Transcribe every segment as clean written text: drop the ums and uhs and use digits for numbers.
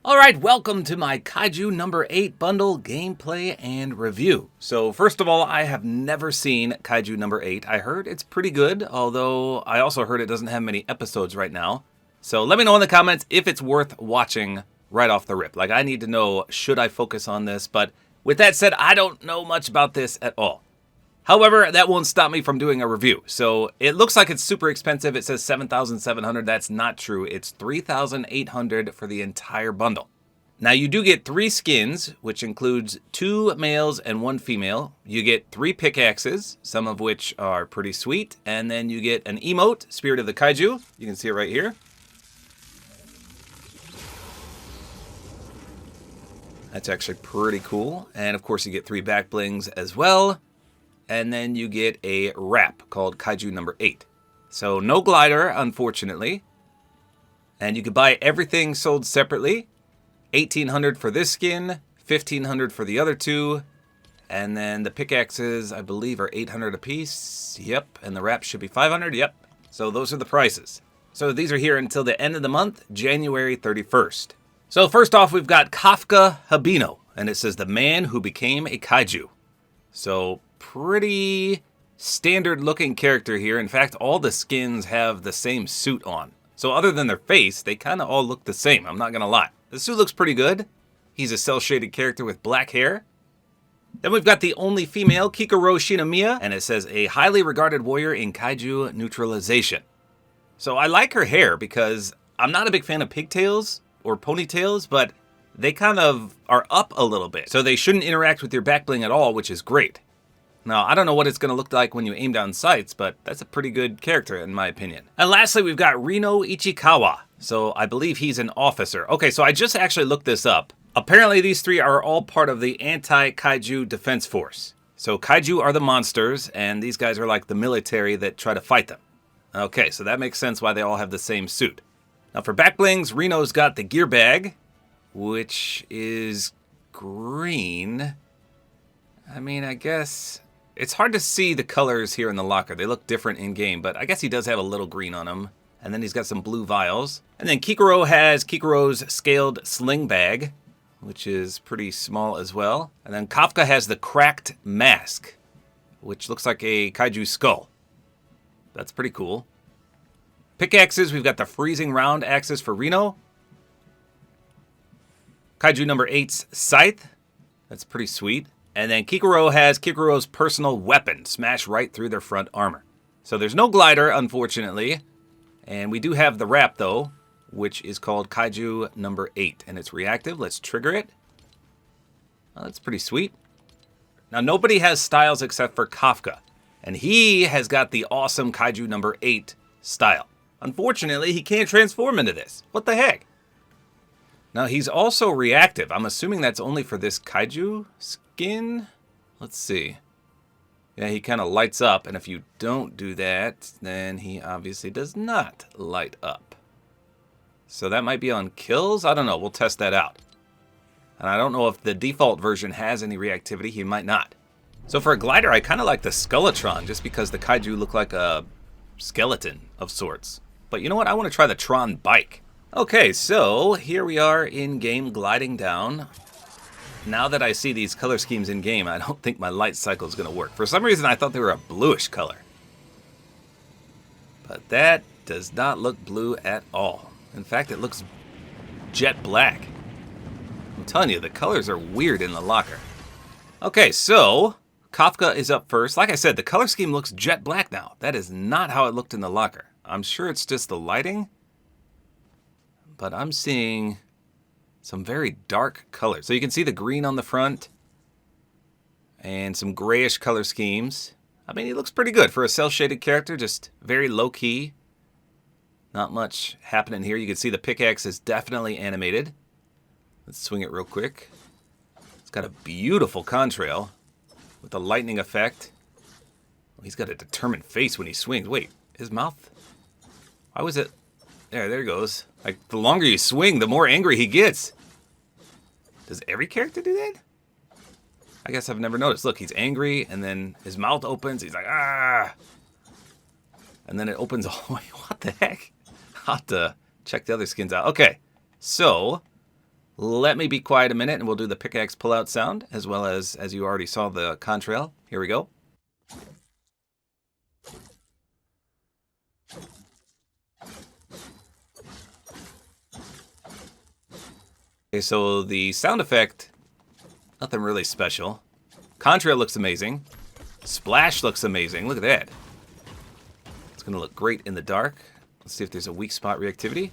Alright, welcome to my Kaiju number 8 bundle gameplay and review. So first of all, I have never seen Kaiju number 8. I heard it's pretty good, although I also heard it doesn't have many episodes right now. So let me know in the comments if it's worth watching right off the rip. Like, I need to know, should I focus on this? But with that said, I don't know much about this at all. However, that won't stop me from doing a review. So it looks like it's super expensive. It says $7,700. That's not true. It's $3,800 for the entire bundle. Now you do get 3 skins, which includes 2 males and 1 female. You get 3 pickaxes, some of which are pretty sweet. And then you get an emote, Spirit of the Kaiju. You can see it right here. That's actually pretty cool. And of course you get 3 back blings as well. And then you get a wrap called Kaiju number 8. So no glider, unfortunately. And you can buy everything sold separately. $1,800 for this skin, $1,500 for the other 2. And then the pickaxes, I believe, are $800 a piece. Yep. And the wrap should be $500. Yep. So those are the prices. So these are here until the end of the month, January 31st. So first off, we've got Kafka Habino. And it says the man who became a kaiju. So pretty standard looking character here. In fact, all the skins have the same suit on. So other than their face, they kind of all look the same. I'm not going to lie. The suit looks pretty good. He's a cel-shaded character with black hair. Then we've got the only female, Kikoru Shinomiya, and it says a highly regarded warrior in kaiju neutralization. So I like her hair because I'm not a big fan of pigtails or ponytails, but they kind of are up a little bit. So they shouldn't interact with your back bling at all, which is great. Now, I don't know what it's going to look like when you aim down sights, but that's a pretty good character in my opinion. And lastly, we've got Reno Ichikawa. So I believe he's an officer. Okay, so I just actually looked this up. Apparently these 3 are all part of the anti-kaiju defense force. So kaiju are the monsters, and these guys are like the military that try to fight them. Okay, so that makes sense why they all have the same suit. Now for back blings, Reno's got the gear bag, which is green. I mean, I guess it's hard to see the colors here in the locker. They look different in game, but I guess he does have a little green on him. And then he's got some blue vials. And then Kikoru has Kikoru's scaled sling bag, which is pretty small as well. And then Kafka has the cracked mask, which looks like a kaiju skull. That's pretty cool. Pickaxes, we've got the freezing round axes for Reno. Kaiju number 8's scythe. That's pretty sweet. And then Kikoru has Kikoru's personal weapon, smash right through their front armor. So there's no glider, unfortunately. And we do have the wrap, though, which is called Kaiju number 8. And it's reactive. Let's trigger it. Oh, that's pretty sweet. Now, nobody has styles except for Kafka. And he has got the awesome Kaiju number 8 style. Unfortunately, he can't transform into this. What the heck? Now, he's also reactive. I'm assuming that's only for this Kaiju skin. Let's see. Yeah, he kind of lights up, and if you don't do that, then he obviously does not light up. So that might be on kills? I don't know. We'll test that out. And I don't know if the default version has any reactivity. He might not. So for a glider, I kind of like the Skeletron, just because the Kaiju look like a skeleton of sorts. But you know what? I want to try the Tron bike. Okay, so here we are in-game gliding down. Now that I see these color schemes in-game, I don't think my light cycle is going to work. For some reason, I thought they were a bluish color. But that does not look blue at all. In fact, it looks jet black. I'm telling you, the colors are weird in the locker. Okay, so Kafka is up first. Like I said, the color scheme looks jet black now. That is not how it looked in the locker. I'm sure it's just the lighting. But I'm seeing some very dark colors. So you can see the green on the front and some grayish color schemes. I mean, he looks pretty good for a cel-shaded character, just very low-key. Not much happening here. You can see the pickaxe is definitely animated. Let's swing it real quick. It's got a beautiful contrail with the lightning effect. Well, he's got a determined face when he swings. Wait, his mouth? Why was it? There he goes. Like, the longer you swing, the more angry he gets. Does every character do that? I guess I've never noticed. Look, he's angry, and then his mouth opens. He's like, ah! And then it opens all the way. What the heck? I'll have to check the other skins out. Okay, so Let me be quiet a minute and we'll do the pickaxe pullout sound, as well as you already saw, the contrail. Here we go. Okay, so the sound effect, nothing really special. Contrail looks amazing. Splash looks amazing. Look at that. It's going to look great in the dark. Let's see if there's a weak spot reactivity.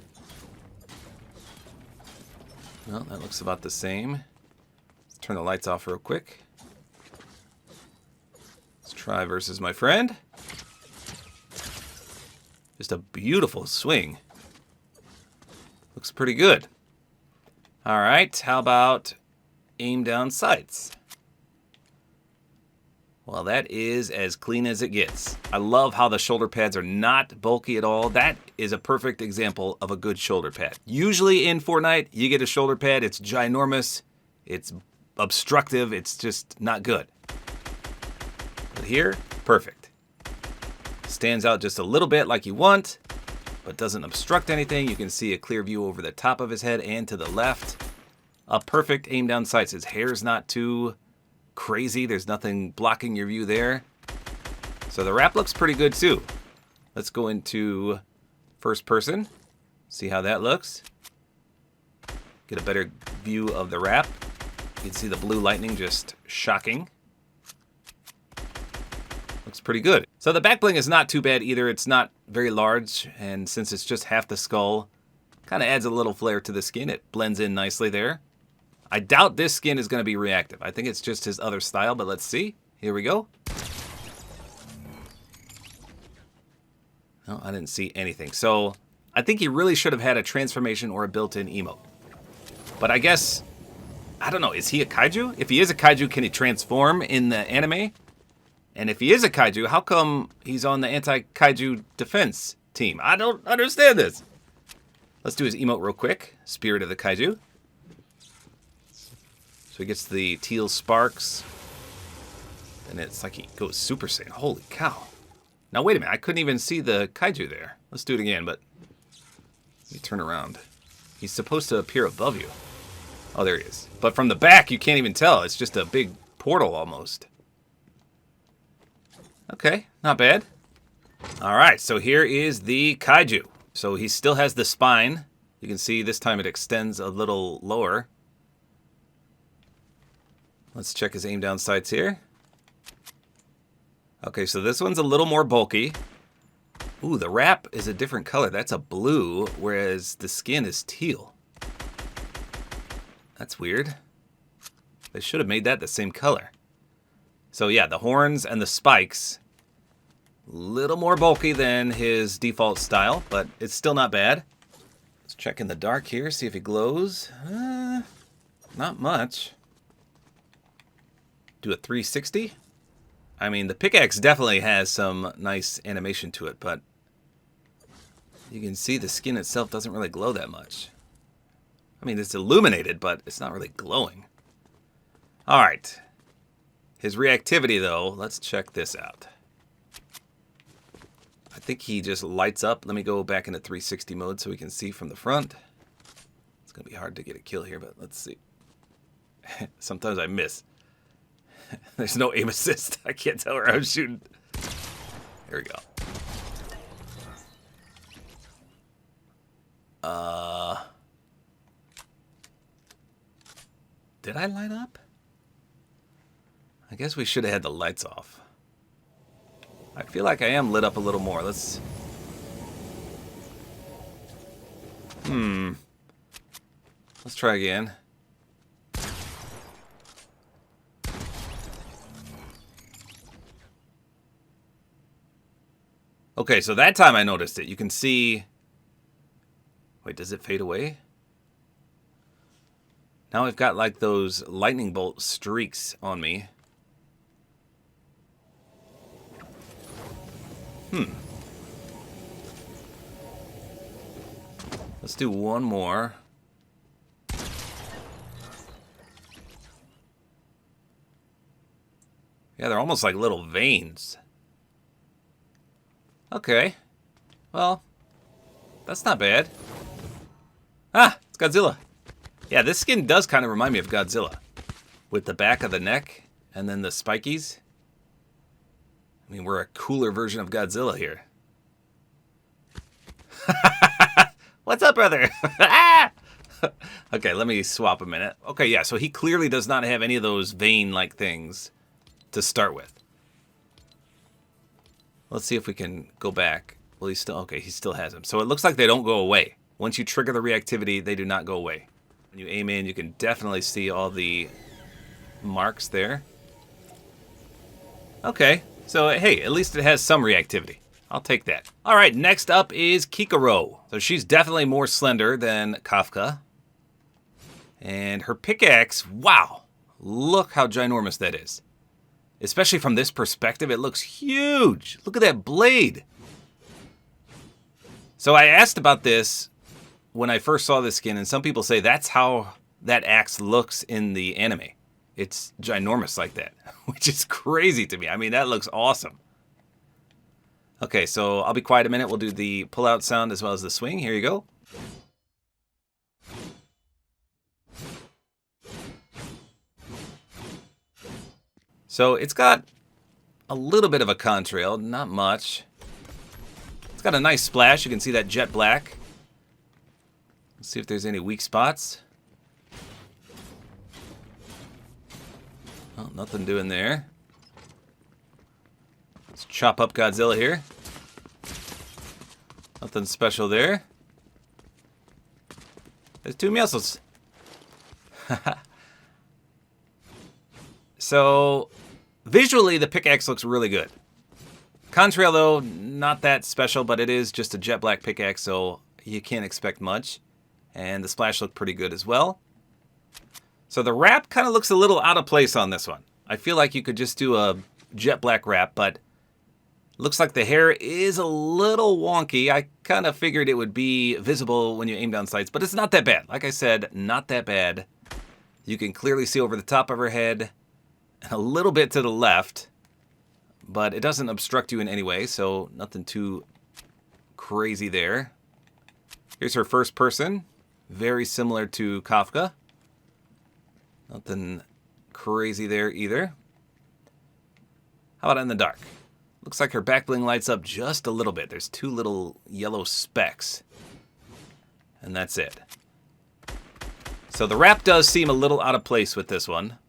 Well, that looks about the same. Let's turn the lights off real quick. Let's try versus my friend. Just a beautiful swing. Looks pretty good. All right, how about aim down sights? Well, that is as clean as it gets. I love how the shoulder pads are not bulky at all. That is a perfect example of a good shoulder pad. Usually in Fortnite, you get a shoulder pad, it's ginormous, it's obstructive, it's just not good. But here, perfect. Stands out just a little bit like you want, but doesn't obstruct anything. You can see a clear view over the top of his head and to the left. A perfect aim down sights. His hair's not too crazy. There's nothing blocking your view there. So the wrap looks pretty good too. Let's go into first person. See how that looks. Get a better view of the wrap. You can see the blue lightning, just shocking. Looks pretty good. So the back bling is not too bad either. It's not very large, and since it's just half the skull, kind of adds a little flair to the skin. It blends in nicely there. I doubt this skin is going to be reactive. I think it's just his other style, but let's see. Here we go. No, I didn't see anything. So I think he really should have had a transformation or a built-in emote. But I guess, I don't know, is he a kaiju? If he is a kaiju, can he transform in the anime? And if he is a kaiju, how come he's on the anti-kaiju defense team? I don't understand this. Let's do his emote real quick. Spirit of the kaiju. So he gets the teal sparks. And it's like he goes Super Saiyan. Holy cow. Now wait a minute, I couldn't even see the kaiju there. Let's do it again, but let me turn around. He's supposed to appear above you. Oh, there he is. But from the back, you can't even tell. It's just a big portal almost. Okay, not bad. All right, so here is the kaiju. So he still has the spine. You can see this time it extends a little lower. Let's check his aim down sights here. Okay, so this one's a little more bulky. Ooh, the wrap is a different color. That's a blue, whereas the skin is teal. That's weird. They should have made that the same color. So yeah, the horns and the spikes, a little more bulky than his default style, but it's still not bad. Let's check in the dark here, see if he glows. Not much. Do a 360. I mean, the pickaxe definitely has some nice animation to it, but you can see the skin itself doesn't really glow that much. I mean, it's illuminated, but it's not really glowing. All right. His reactivity, though, let's check this out. I think he just lights up. Let me go back into 360 mode so we can see from the front. It's going to be hard to get a kill here, but let's see. Sometimes I miss. There's no aim assist. I can't tell where I'm shooting. There we go. Did I light up? I guess we should have had the lights off. I feel like I am lit up a little more. Let's... Let's try again. Okay, so that time I noticed it. You can see... Wait, does it fade away? Now I've got like those lightning bolt streaks on me. Let's do one more. Yeah, they're almost like little veins. Okay. Well, that's not bad. Ah, it's Godzilla. Yeah, this skin does kind of remind me of Godzilla. With the back of the neck and then the spikies. I mean, we're a cooler version of Godzilla here. What's up, brother? Okay, let me swap a minute. Okay, yeah, so he clearly does not have any of those vein-like things to start with. Let's see if we can go back. Well, he's still... Okay, he still has them. So it looks like they don't go away. Once you trigger the reactivity, they do not go away. When you aim in, you can definitely see all the marks there. Okay, so hey, at least it has some reactivity. I'll take that. All right, next up is Kikoru. So she's definitely more slender than Kafka. And her pickaxe, wow, look how ginormous that is. Especially from this perspective, it looks huge. Look at that blade. So I asked about this when I first saw this skin, and some people say that's how that axe looks in the anime. It's ginormous like that, which is crazy to me. I mean, that looks awesome. Okay, so I'll be quiet a minute. We'll do the pull-out sound as well as the swing. Here you go. So it's got a little bit of a contrail, not much. It's got a nice splash. You can see that jet black. Let's see if there's any weak spots. Oh, nothing doing there. Let's chop up Godzilla here. Nothing special there. There's two missiles. So, visually, the pickaxe looks really good. Contrail, though, not that special, but it is just a jet black pickaxe, so you can't expect much. And the splash looked pretty good as well. So the wrap kind of looks a little out of place on this one. I feel like you could just do a jet black wrap, but looks like the hair is a little wonky. I kind of figured it would be visible when you aim down sights, but it's not that bad. Like I said, not that bad. You can clearly see over the top of her head and a little bit to the left, but it doesn't obstruct you in any way, so nothing too crazy there. Here's her first person. Very similar to Kafka. Nothing crazy there either. How about in the dark? Looks like her back bling lights up just a little bit. There's two little yellow specks. And that's it. So the wrap does seem a little out of place with this one.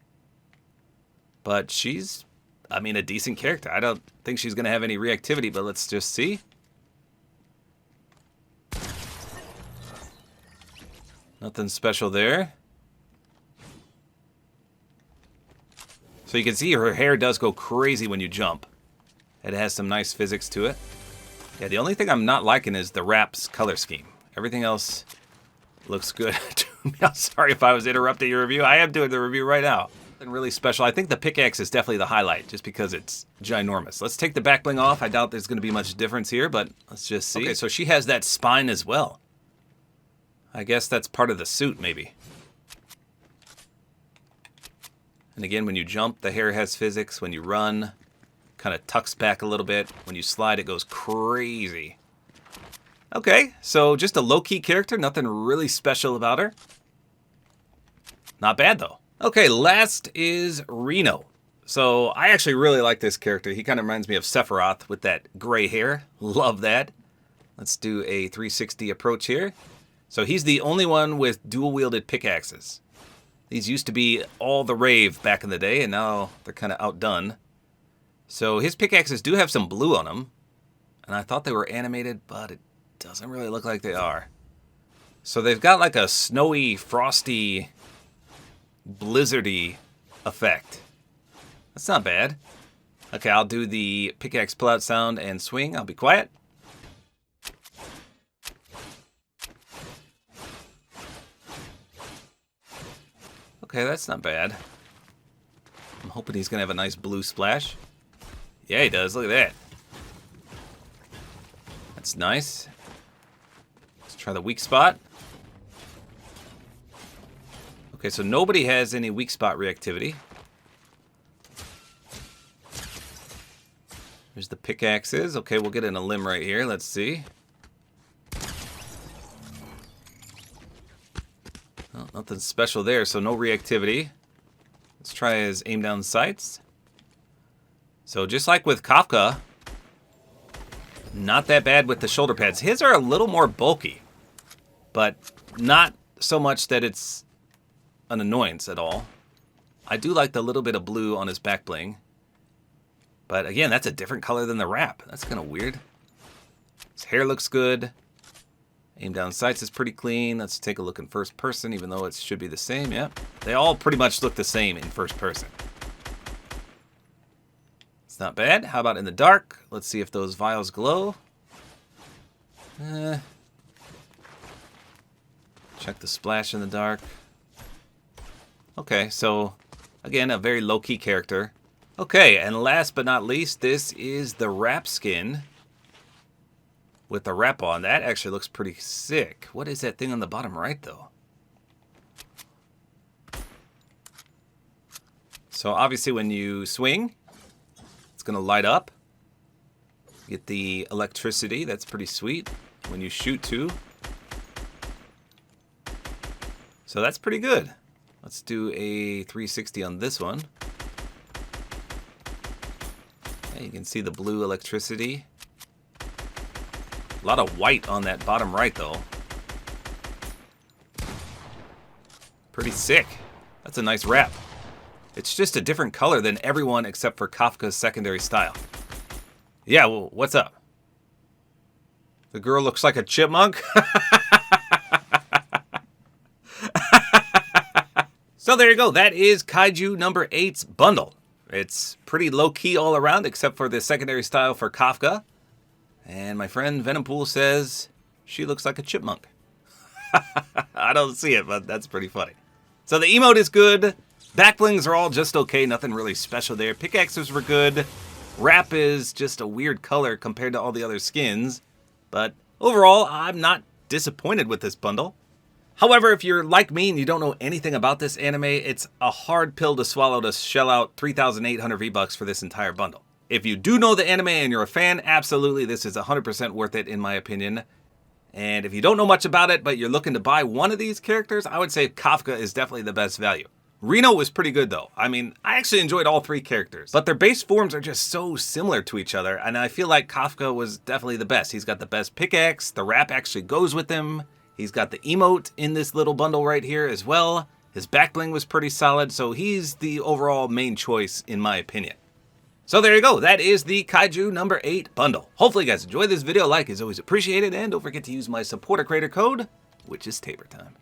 But she's, I mean, a decent character. I don't think she's going to have any reactivity, but let's just see. Nothing special there. So you can see her hair does go crazy when you jump. It has some nice physics to it. Yeah, the only thing I'm not liking is the wrap's color scheme. Everything else looks good to me. I'm sorry if I was interrupting your review. I am doing the review right now. Nothing really special. I think the pickaxe is definitely the highlight just because it's ginormous. Let's take the back bling off. I doubt there's going to be much difference here, but let's just see. Okay, so she has that spine as well. I guess that's part of the suit, maybe. And again, when you jump, the hair has physics. When you run, kind of tucks back a little bit. When you slide, it goes crazy. Okay, so just a low-key character. Nothing really special about her. Not bad, though. Okay, last is Reno. So I actually really like this character. He kind of reminds me of Sephiroth with that gray hair. Love that. Let's do a 360 approach here. So he's the only one with dual-wielded pickaxes. These used to be all the rave back in the day, and now they're kind of outdone. So his pickaxes do have some blue on them, and I thought they were animated, but it doesn't really look like they are. So they've got like a snowy, frosty, blizzardy effect. That's not bad. Okay, I'll do the pickaxe pull-out sound and swing. I'll be quiet. Okay, that's not bad. I'm hoping he's going to have a nice blue splash. Yeah, he does. Look at that. That's nice. Let's try the weak spot. Okay, so nobody has any weak spot reactivity. There's the pickaxes. Okay, we'll get in a limb right here. Let's see. Oh, Nothing special there, so no reactivity. Let's try his aim down sights. So just like with Kafka, not that bad with the shoulder pads. His are a little more bulky, but not so much that it's an annoyance at all. I do like the little bit of blue on his back bling. But again, that's a different color than the wrap. That's kind of weird. His hair looks good. Aim down sights is pretty clean. Let's take a look in first person, even though it should be the same. Yep. They all pretty much look the same in first person. It's not bad. How about in the dark? Let's see if those vials glow. Check the splash in the dark. Okay, so again, a very low-key character. Okay, and last but not least, this is the wrap skin with the wrap on. That actually looks pretty sick. What is that thing on the bottom right, though? So obviously when you swing, it's going to light up. Get the electricity. That's pretty sweet. When you shoot, too. So that's pretty good. Let's do a 360 on this one. Yeah, you can see the blue electricity. A lot of white on that bottom right, though. Pretty sick. That's a nice wrap. It's just a different color than everyone except for Kafka's secondary style. Yeah, well, what's up? The girl looks like a chipmunk? So there you go. That is Kaiju number 8's bundle. It's pretty low-key all around except for the secondary style for Kafka. And my friend Venompool says she looks like a chipmunk. I don't see it, but that's pretty funny. So the emote is good. Backblings are all just okay. Nothing really special there. Pickaxes were good. Wrap is just a weird color compared to all the other skins. But overall, I'm not disappointed with this bundle. However, if you're like me and you don't know anything about this anime, it's a hard pill to swallow to shell out 3,800 V-Bucks for this entire bundle. If you do know the anime and you're a fan, absolutely, this is 100% worth it in my opinion. And if you don't know much about it, but you're looking to buy one of these characters, I would say Kafka is definitely the best value. Reno was pretty good though. I mean, I actually enjoyed all 3 characters, but their base forms are just so similar to each other, and I feel like Kafka was definitely the best. He's got the best pickaxe, the wrap actually goes with him. He's got the emote in this little bundle right here as well. His backbling was pretty solid, so he's the overall main choice in my opinion. So there you go. That is the Kaiju number 8 bundle. Hopefully you guys enjoyed this video. Like is always appreciated, and don't forget to use my Support-A-Creator code, which is Tabor time.